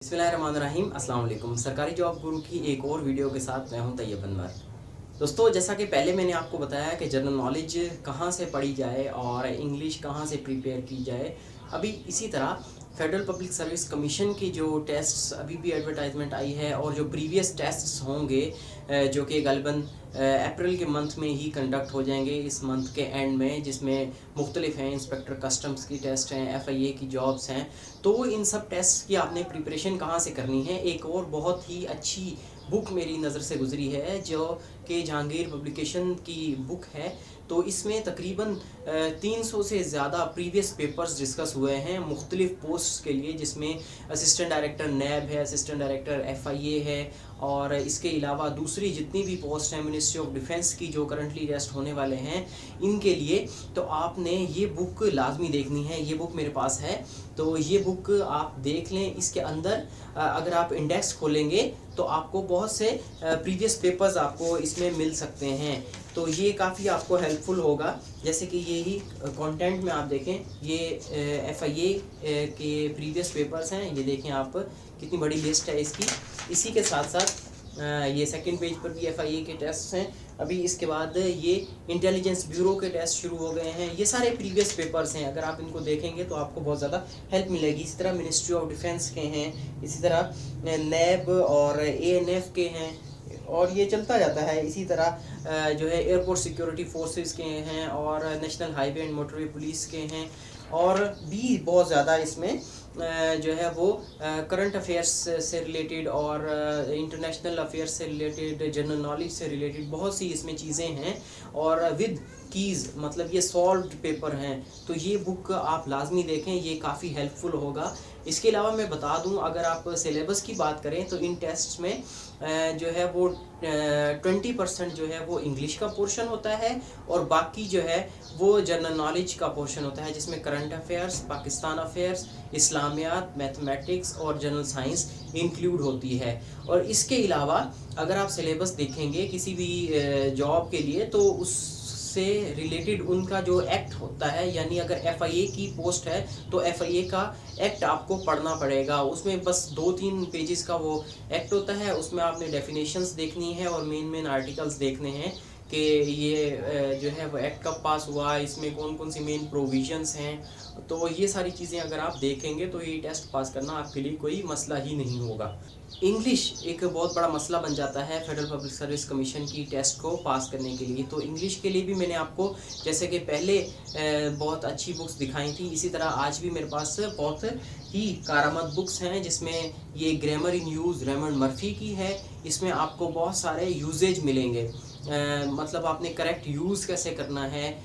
बिस्मिल्लाहिर्रहमानिर्रहीम। अस्सलाम वालेकुम। सरकारी जॉब गुरु की एक और वीडियो के साथ मैं हूं तैयब अनवर। दोस्तों, जैसा कि पहले मैंने आपको बताया कि जनरल नॉलेज कहां से पढ़ी जाए और इंग्लिश कहां से प्रिपेयर की जाए, अभी इसी तरह फेडरल पब्लिक सर्विस कमीशन की जो टेस्ट्स अभी भी एडवर्टाइजमेंट आई है और जो प्रीवियस टेस्ट्स होंगे जो कि ग़ालिबन अप्रैल के मंथ में ही कंडक्ट हो जाएंगे, इस मंथ के एंड में, जिसमें मुख्तलिफ हैं, इंस्पेक्टर कस्टम्स की टेस्ट हैं, FIA की जॉब्स हैं। तो इन सब टेस्ट की आपने प्रिपरेशन कहाँ से करनी है, एक और बहुत ही अच्छी बुक मेरी नज़र से गुजरी है जो कि जहांगीर पब्लिकेशन की बुक है। तो इसमें तकरीबन 300 से ज़्यादा प्रीवियस पेपर्स डिस्कस हुए हैं मुख्तलिफ पोस्ट्स के लिए, जिसमें असिस्टेंट डायरेक्टर नैब है, असिस्टेंट डायरेक्टर FIA है और इसके अलावा दूसरी जितनी भी पोस्ट हैं मिनिस्ट्री ऑफ डिफेंस की जो करंटली टेस्ट होने वाले हैं इनके लिए। तो आपने ये बुक लाजमी देखनी है, ये बुक मेरे पास है, तो ये बुक आप देख लें। इसके अंदर अगर आप इंडेक्स खोलेंगे तो आपको बहुत से प्रीवियस पेपर्स आपको इसमें मिल सकते हैं, तो ये काफ़ी आपको हेल्पफुल होगा। जैसे कि यही कंटेंट में आप देखें, ये FIA के प्रीवियस पेपर्स हैं, ये देखें आप कितनी बड़ी लिस्ट है इसकी। इसी के साथ साथ ये सेकंड पेज पर भी FIA के टेस्ट हैं। अभी इसके बाद ये इंटेलिजेंस ब्यूरो के टेस्ट शुरू हो गए हैं। ये सारे प्रीवियस पेपर्स हैं, अगर आप इनको देखेंगे तो आपको बहुत ज़्यादा हेल्प मिलेगी। इसी तरह मिनिस्ट्री ऑफ डिफेंस के हैं, इसी तरह नैब और ANF के हैं और ये चलता जाता है। इसी तरह जो है एयरपोर्ट सिक्योरिटी फोर्सेस के हैं और national highway and motorway police के हैं और भी बहुत ज़्यादा इसमें जो है वो करंट अफेयर्स से रिलेटेड और इंटरनेशनल अफेयर्स से रिलेटेड, जनरल नॉलेज से रिलेटेड बहुत सी इसमें चीज़ें हैं और विद कीज़, मतलब ये सॉल्व्ड पेपर हैं। तो ये बुक आप लाजमी देखें, ये काफ़ी हेल्पफुल होगा। इसके अलावा मैं बता दूं, अगर आप सिलेबस की बात करें तो इन टेस्ट्स में जो है वो 20% जो है वो इंग्लिश का पोर्शन होता है और बाकी जो है वो जनरल नॉलेज का पोर्शन होता है, जिसमें करंट अफेयर्स, पाकिस्तान अफेयर्स, इस्लामियात, मैथमेटिक्स और जनरल साइंस इंक्लूड होती है। और इसके अलावा अगर आप सिलेबस देखेंगे किसी भी जॉब के लिए तो उससे रिलेटेड उनका जो एक्ट होता है, यानी अगर FIA की पोस्ट है तो FIA का एक्ट आपको पढ़ना पड़ेगा। उसमें बस 2-3 पेजेस का वो एक्ट होता है, उसमें आपने डेफिनेशंस देखनी है और मेन आर्टिकल्स देखने हैं कि ये जो है वो एक्ट कब पास हुआ, इसमें कौन कौन सी मेन प्रोविजंस हैं। तो ये सारी चीज़ें अगर आप देखेंगे तो ये टेस्ट पास करना आपके लिए कोई मसला ही नहीं होगा। इंग्लिश एक बहुत बड़ा मसला बन जाता है फेडरल पब्लिक सर्विस कमीशन की टेस्ट को पास करने के लिए। तो इंग्लिश के लिए भी मैंने आपको जैसे कि पहले बहुत अच्छी बुक्स दिखाई थी, इसी तरह आज भी मेरे पास बहुत ही कारामद बुक्स हैं, जिसमें ये ग्रामर इन यूज़ रेमंड मर्फी की है। इसमें आपको बहुत सारे यूजेज मिलेंगे, मतलब आपने करेक्ट यूज़ कैसे करना है,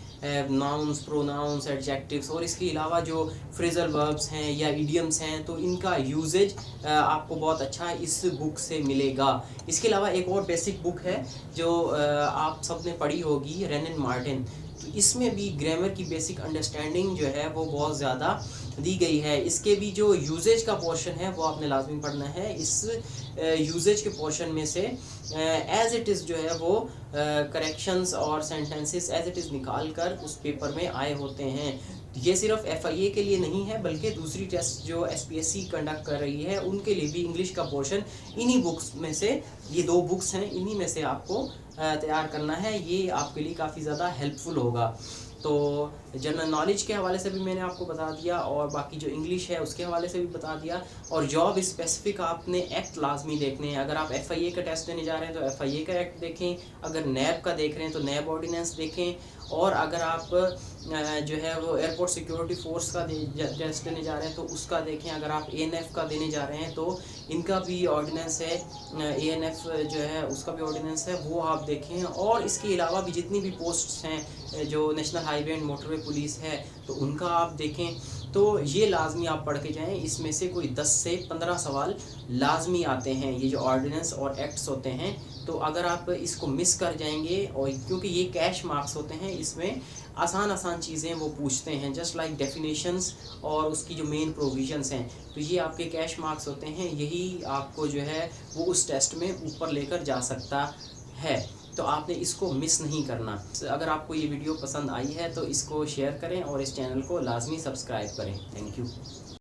नाउन्स, प्रोनाउंस, एडजेक्टिव्स और इसके अलावा जो फ्रेजल वर्ब्स हैं या इडियम्स हैं तो इनका यूजेज आपको बहुत अच्छा इस बुक से मिलेगा। इसके अलावा एक और बेसिक बुक है जो आप सब ने पढ़ी होगी, रेन एंड मार्टिन। तो इसमें भी ग्रामर की बेसिक अंडरस्टैंडिंग जो है वो बहुत ज़्यादा दी गई है। इसके भी जो यूजेज का पोर्शन है वो आपने लाजमी पढ़ना है। इस यूजेज के पोर्शन में से एज इट इज़ जो है वो करेक्शंस और सेंटेंसेस एज इट इज़ निकाल कर उस पेपर में आए होते हैं। ये सिर्फ FIA के लिए नहीं है बल्कि दूसरी टेस्ट जो SPSC कंडक्ट कर रही है उनके लिए भी इंग्लिश का पोर्शन इन्हीं बुक्स में से, ये 2 बुक्स हैं, इन्हीं में से आपको तैयार करना है। ये आपके लिए काफ़ी ज़्यादा हेल्पफुल होगा। तो जनरल नॉलेज के हवाले से भी मैंने आपको बता दिया और बाकी जो इंग्लिश है उसके हवाले से भी बता दिया। और जॉब स्पेसिफिक आपने एक्ट लाजमी देखने हैं। अगर आप FIA का टेस्ट देने जा रहे हैं तो FIA का एक्ट देखें, अगर नैब का देख रहे हैं तो नैब ऑर्डिनेंस देखें, और अगर आप जो है वो एयरपोर्ट सिक्योरिटी फोर्स का टेस्ट देने जा रहे हैं तो उसका देखें। अगर आप ANF का देने जा रहे हैं तो इनका भी ऑर्डिनेंस है, ANF जो है उसका भी ऑर्डिनेंस है, वो आप देखें। और इसके अलावा भी जितनी भी पोस्ट्स हैं जो national highway and motorway police है तो उनका आप देखें। तो ये लाजमी आप पढ़ के जाएं, इसमें से कोई 10 से 15 सवाल लाजमी आते हैं, ये जो ऑर्डिनेंस और एक्ट्स होते हैं। तो अगर आप इसको मिस कर जाएंगे, और क्योंकि ये कैश मार्क्स होते हैं, इसमें आसान चीज़ें वो पूछते हैं, जस्ट लाइक डेफिनेशंस और उसकी जो मेन प्रोविजंस हैं, तो ये आपके कैश मार्क्स होते हैं। यही आपको जो है वो उस टेस्ट में ऊपर लेकर जा सकता है। तो आपने इसको मिस नहीं करना। अगर आपको ये वीडियो पसंद आई है तो इसको शेयर करें और इस चैनल को लाजमी सब्सक्राइब करें। Thank you.